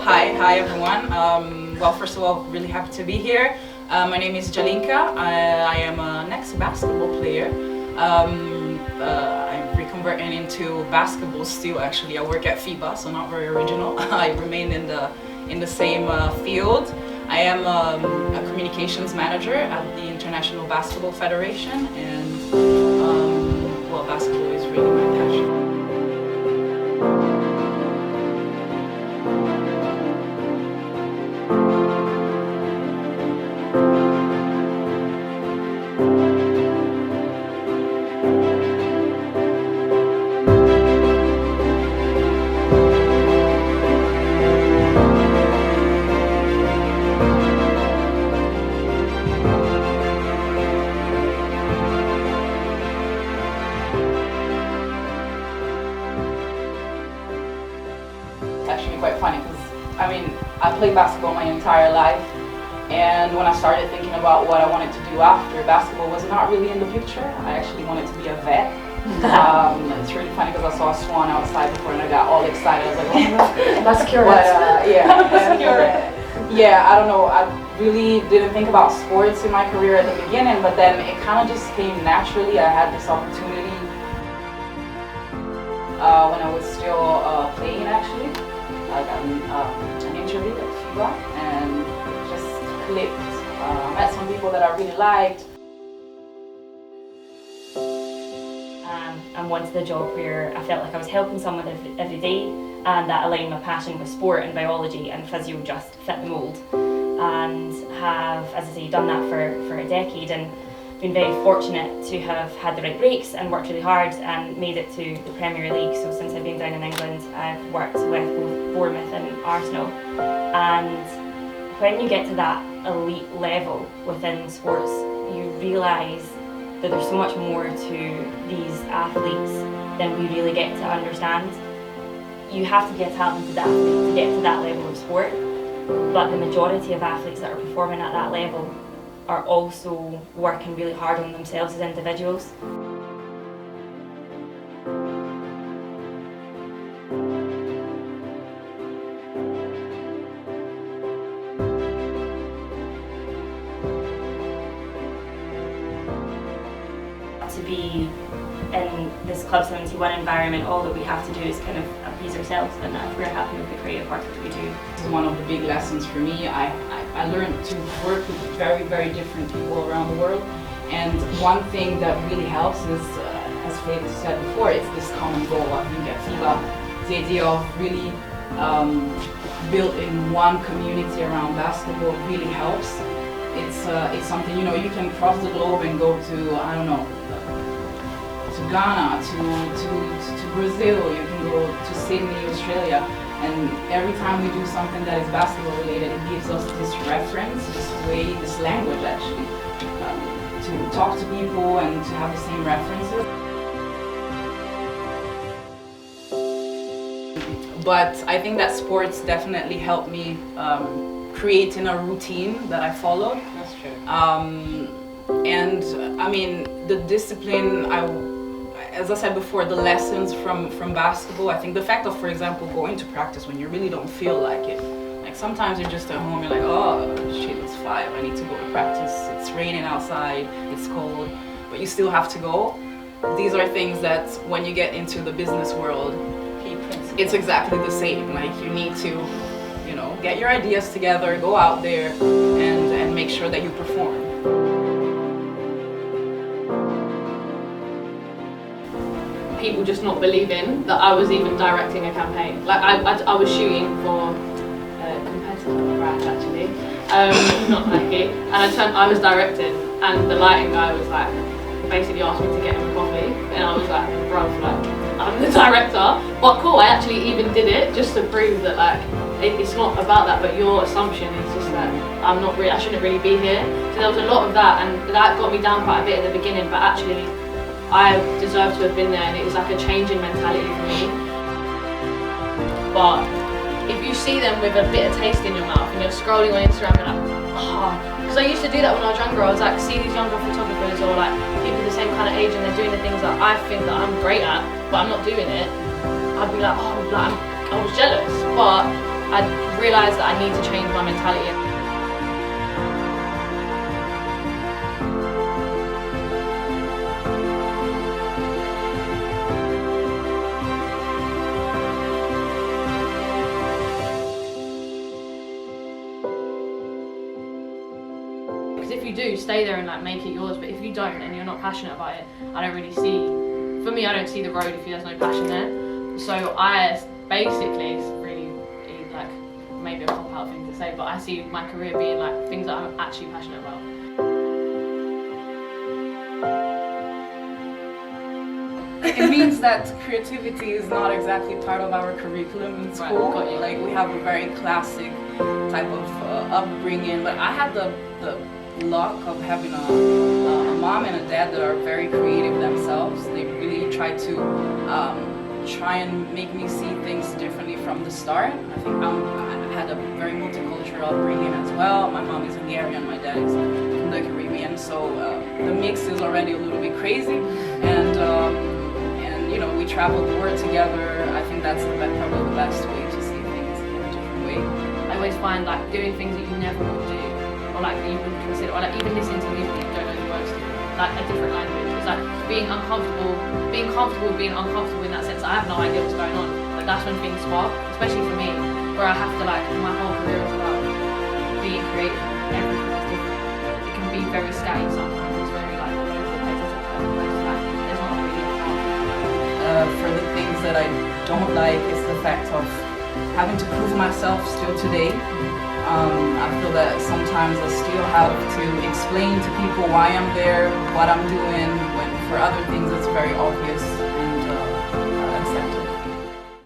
Hi everyone. Well, first of all, really happy to be here. My name is Jalinka. I am an ex-basketball player. I'm reconverting into basketball still. Actually, I work at FIBA, so not very original. I remain in the same field. I am a communications manager at the International Basketball Federation, and well, basketball is really my passion. Actually quite funny because I played basketball my entire life, and when I started thinking about what I wanted to do after, basketball was not really in the picture. I actually wanted to be a vet. It's really funny because I saw a swan outside before and I got all excited. I was like, oh no, that's curious. Yeah, I don't know, I really didn't think about sports in my career at the beginning, but then it kind of just came naturally. I had this opportunity when I was still playing actually. I got an interview at FIBA and it just clicked. I met some people that I really liked. And wanted a job where I felt like I was helping someone every day, and that aligned my passion with sport and biology and physio just fit the mould. And have, as I say, done that for a decade and been very fortunate to have had the right breaks and worked really hard and made it to the Premier League. So since I've been down in England, I've worked with both Bournemouth and Arsenal. And when you get to that elite level within sports, you realise that there's so much more to these athletes than we really get to understand. You have to be a talented athlete to get to that level of sport, but the majority of athletes that are performing at that level are also working really hard on themselves as individuals. To be in this Club 71 environment, all that we have to do is kind of appease ourselves, and if we're happy with the creative work that we do. This is one of the big lessons for me. I learned to work with very, very different people around the world, and one thing that really helps is, as Faith said before, it's this common goal. I think at FIBA, the idea of really building one community around basketball really helps. It's something, you know, you can cross the globe and go to, I don't know, to Ghana, to Brazil, you can go to Sydney, Australia, and every time we do something that is basketball related, it gives us this reference, this way, this language actually, to talk to people and to have the same references. But I think that sports definitely helped me creating a routine that I followed. That's true. And I mean, the discipline, as I said before, the lessons from basketball, I think the fact of, for example, going to practice when you really don't feel like it. Like sometimes you're just at home, you're like, oh shit, it's 5, I need to go to practice, it's raining outside, it's cold, but you still have to go. These are things that when you get into the business world, it's exactly the same. Like you need to, you know, get your ideas together, go out there and make sure that you perform. People just not believing that I was even directing a campaign. Like I was shooting for a competitor brand actually, not Nike, and I was directing, and the lighting guy was like, basically asked me to get him a coffee, and I was like, bro, like, I'm the director, but cool, I actually even did it just to prove that like, it's not about that, but your assumption is just that I shouldn't really be here. So there was a lot of that, and that got me down quite a bit at the beginning, but actually, I deserve to have been there, and it was like a change in mentality for me. But if you see them with a bit of taste in your mouth and you're scrolling on Instagram and like, oh, because I used to do that when I was younger. I was like, see these younger photographers or like people the same kind of age and they're doing the things that I think that I'm great at, but I'm not doing it. I'd be like, oh, like, I was jealous. But I realised that I need to change my mentality. Because if you do, stay there and like make it yours, but if you don't and you're not passionate about it, I don't really see, for me I don't see the road if there's no passion there. So I basically, it's really like maybe a cop out thing to say, but I see my career being like things that I'm actually passionate about. It means that creativity is not exactly part of our curriculum in school. Right, like we have a very classic type of upbringing, but I had the luck of having a mom and a dad that are very creative themselves. They really try and make me see things differently from the start. I think I had a very multicultural upbringing as well. My mom is Hungarian, my dad is from the Caribbean, so the mix is already a little bit crazy. And you know, we traveled the world together. I think that's probably the best way to see things in a different way. I always find like doing things that you never would do, or like that you wouldn't consider, or like even listening to music that you don't know the words to, like a different language. It's like being comfortable being uncomfortable in that sense. I have no idea what's going on, but that's when things spark, especially for me, where I have to like, my whole career is about being creative. Everything is different. It can be very scatty sometimes. It's very like all over the place. Like, there's not really a path. For the things that I don't like is the fact of having to prove myself still today. I feel that sometimes I still have to explain to people why I'm there, what I'm doing, when for other things it's very obvious